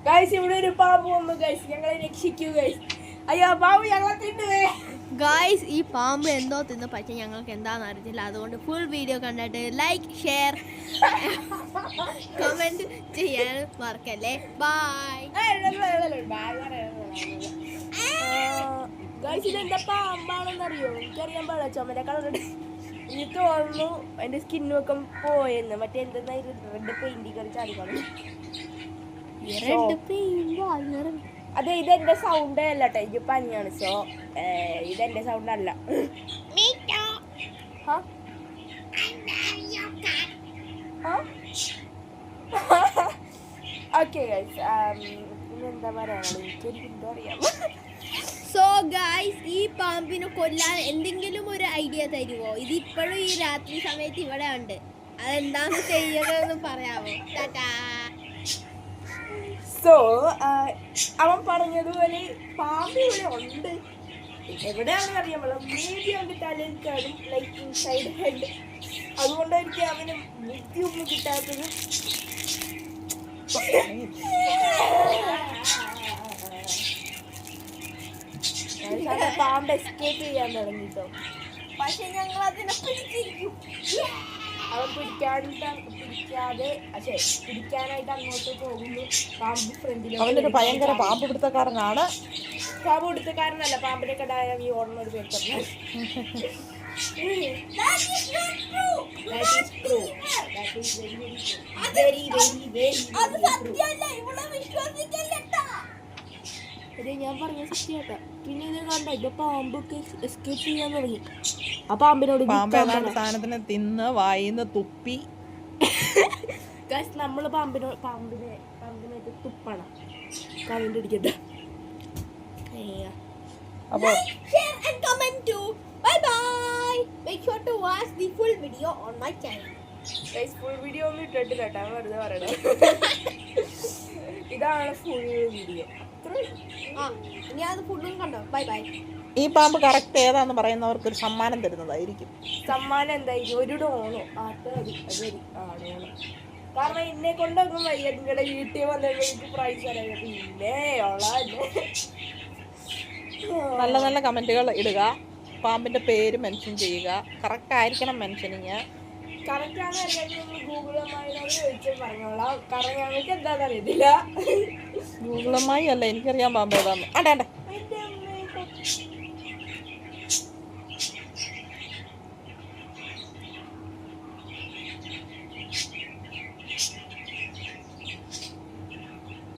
Guys ഇവിടെ ഒരു പാമ്പ് വന്നു ഗൈസ്, ഞങ്ങളെ രക്ഷിക്കൂ ഗൈസ്. അയ്യോ പാമ്പ് ഞങ്ങളെ തിന്നുവേ ഗൈസ്. ഈ പാമ്പ് എന്തോ തിന്ന്, പക്ഷെ ഞങ്ങൾക്ക് എന്താണെന്ന് അറിയത്തില്ല. അതുകൊണ്ട് ഫുൾ വീഡിയോ കണ്ടിട്ട് ലൈക്ക്, ഷെയർ, കമന്റ് ചെയ്യാൻ മറക്കല്ലേ. Bye guys. ഇതെന്താ പാമ്പാണെന്ന് അറിയോ? എനിക്കറിയാൻ പാടില്ല. ചുമര കളറുണ്ട്. എനിക്ക് തോന്നുന്നു എന്റെ സ്കിന്നൊക്കെ പോയെന്ന്. മറ്റേ എന്തെന്നായിരുന്നു റെഡ് പെയിന്റ് ചാടിക്കണം. അതെ, ഇതെന്റെ സൗണ്ട് അല്ല കേട്ടോ, ഇത് പനിയാണ്. സോ ഇതെന്റെ സൗണ്ട് അല്ല. ഓക്കെ ഗൈസ്, എന്താ പറയാനുള്ളത് എനിക്കെന്തോ അറിയാം. സോ ഗൈസ്, ഈ പാമ്പിനെ കൊല്ലാൻ എന്തെങ്കിലും ഒരു ഐഡിയ തരുമോ? ഇതിപ്പോഴും ഈ രാത്രി സമയത്ത് ഇവിടെ ഉണ്ട്. അതെന്താന്ന് ചെയ്യണമെന്ന് പറയാമോ? ടാറ്റാ. സോ അവൻ പറഞ്ഞതുപോലെ പാമ്പ് ഇവിടെ ഉണ്ട്. എവിടെയാണെന്ന് അറിയാൻ പാടില്ല. മീഡിയ അവൻ്റെ തലയിൽ കാണും, ലൈക്ക് ഇൻസൈഡ് ഹെഡ്. അതുകൊണ്ടായിരിക്കും അവന് ബുദ്ധിയൊന്നും കിട്ടാത്തത്. പാമ്പ് എസ്കേപ്പ് ചെയ്യാൻ തുടങ്ങിട്ടോ. പക്ഷെ ഞങ്ങൾ അതിനെ പിടിച്ചിരിക്കും. അവൻ പിടിക്കാനായിട്ട് അങ്ങോട്ട് പോകുന്നു. പാമ്പ് ഫ്രണ്ടിൽ. അവനൊരു ഭയങ്കര പാമ്പ് പിടുത്തക്കാരനാണ്. പാമ്പ് പിടുത്തക്കാരനല്ല, പാമ്പിനെ കണ്ടായ ഈ ഓടുന്നൊരു പേര് പറഞ്ഞു. ഞാൻ പറഞ്ഞ സത്യാട്ടാ. പിന്നെ ഇത് കണ്ട, ഇത് പാമ്പൊക്കെ എസ്കേപ്പ് ചെയ്യാൻ തുടങ്ങി. ആ പാമ്പിനോട് സാധനത്തിനെ തിന്ന് വായിന്ന് തുപ്പി. നമ്മള് പാമ്പിനായിട്ട് തുപ്പണം. കമന്റ് അടിക്കട്ടെ. അപ്പോൾ ഫുൾ വീഡിയോ ഒന്നും ഇട്ടിട്ടില്ല കേട്ടോ, വെറുതെ പറയണേ. ഇതാണ് ഫുൾ വീഡിയോ. ഈ പാമ്പ് കറക്റ്റ് ഏതാന്ന് പറയുന്നവർക്ക് ഒരു സമ്മാനം തരുന്നതായിരിക്കും. സമ്മാനം എന്തായിരിക്കും? ഒരു ഡോണോ. കാരണം എന്നെ കൊണ്ടൊന്നും വയ്യ. നിങ്ങളുടെ വീട്ടിൽ വന്നിട്ട് എനിക്ക് പ്രൈസ് തരാം. പിന്നെ നല്ല നല്ല കമന്റുകൾ ഇടുക. പാമ്പിന്റെ പേര് മെൻഷൻ ചെയ്യുക. കറക്റ്റ് ആയിരിക്കണം മെൻഷനിങ്. കറക്റ്റാണ് അറിയാമെങ്കിൽ ഗൂഗിളമ്മായിനോട് ചോദിച്ചു പറഞ്ഞോളാം. കാരണം ഞങ്ങൾക്ക് എന്താണെന്ന് അറിയത്തില്ല. ഗൂഗിളമ്മായി അല്ല, എനിക്കറിയാൻ പാമ്പ് ഏതാന്ന്.